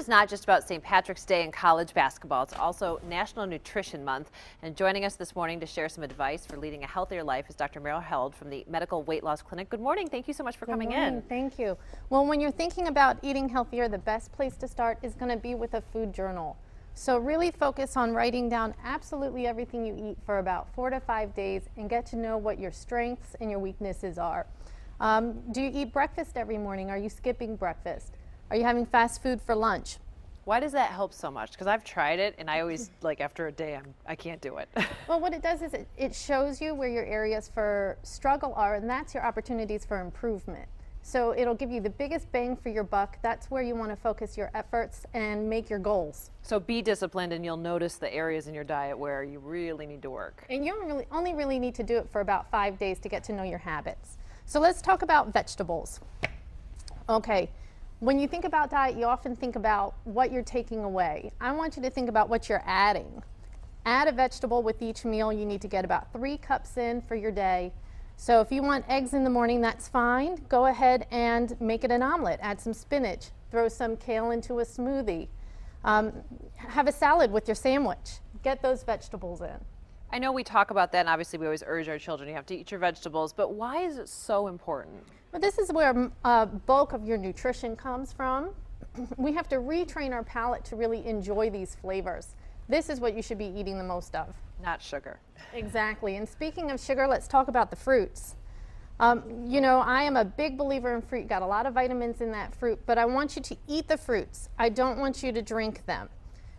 is not just about St. Patrick's Day and college basketball. It's also National Nutrition Month. And joining us this morning to share some advice for leading a healthier life is Dr. Meryl Held from the Medical Weight Loss Clinic. Good morning. Thank you so much for coming in. Thank you. Well, when you're thinking about eating healthier, the best place to start is going to be with a food journal. So really focus on writing down absolutely everything you eat for about 4 to 5 days and get to know what your strengths and your weaknesses are. Do you eat breakfast every morning? Are you skipping breakfast? Are you having fast food for lunch? Why does that help so much? Because I've tried it and I always, like after a day, I can't do it. Well, what it does is it shows you where your areas for struggle are, and that's your opportunities for improvement. So it'll give you the biggest bang for your buck. That's where you want to focus your efforts and make your goals. So be disciplined and you'll notice the areas in your diet where you really need to work. And you only really need to do it for about 5 days to get to know your habits. So let's talk about vegetables. Okay. When you think about diet, you often think about what you're taking away. I want you to think about what you're adding. Add a vegetable with each meal. You need to get about 3 cups in for your day. So if you want eggs in the morning, that's fine. Go ahead and make it an omelet. Add some spinach. Throw some kale into a smoothie. Have a salad with your sandwich. Get those vegetables in. I know we talk about that, and obviously we always urge our children, you have to eat your vegetables, but why is it so important? Well, this is where bulk of your nutrition comes from. We have to retrain our palate to really enjoy these flavors. This is what you should be eating the most of. Not sugar. Exactly. And speaking of sugar, let's talk about the fruits. You know, I am a big believer in fruit. Got a lot of vitamins in that fruit, but I want you to eat the fruits. I don't want you to drink them.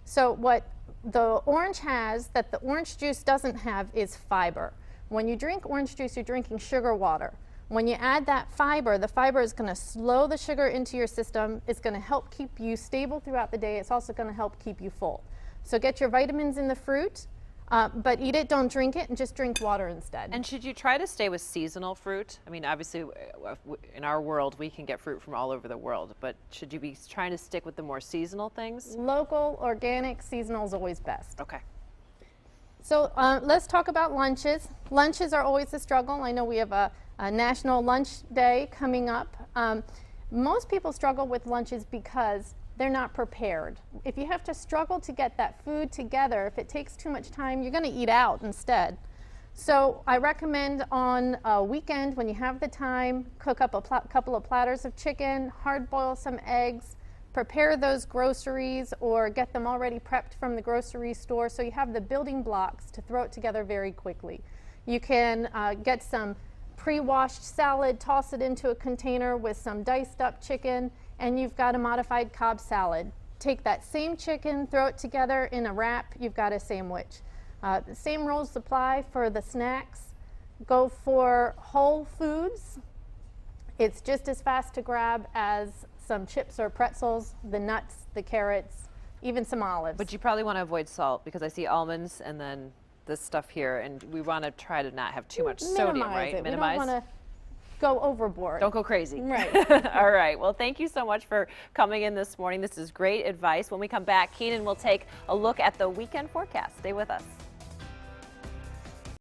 So what the orange has that the orange juice doesn't have is fiber. When you drink orange juice, you're drinking sugar water. When you add that fiber, the fiber is going to slow the sugar into your system. It's going to help keep you stable throughout the day. It's also going to help keep you full. So get your vitamins in the fruit, but eat it, don't drink it, and just drink water instead. And should you try to stay with seasonal fruit? I mean, obviously, in our world, we can get fruit from all over the world, but should you be trying to stick with the more seasonal things? Local, organic, seasonal is always best. Okay. So let's talk about lunches. Lunches are always a struggle. I know we have a National Lunch Day coming up. Most people struggle with lunches because they're not prepared. If you have to struggle to get that food together, if it takes too much time, you're going to eat out instead. So I recommend on a weekend when you have the time, cook up a couple of platters of chicken, hard boil some eggs, prepare those groceries or get them already prepped from the grocery store so you have the building blocks to throw it together very quickly. You can get some pre-washed salad, toss it into a container with some diced up chicken, and you've got a modified Cobb salad. Take that same chicken, throw it together in a wrap, you've got a sandwich. The same rules apply for the snacks. Go for whole foods. It's just as fast to grab as some chips or pretzels, the nuts, the carrots, even some olives. But you probably want to avoid salt because I see almonds and then this stuff here, and we want to try to not have too much sodium, right? It. Minimize. We don't want to go overboard. Don't go crazy. Right. All right. Well, thank you so much for coming in this morning. This is great advice. When we come back, Keenan will take a look at the weekend forecast. Stay with us.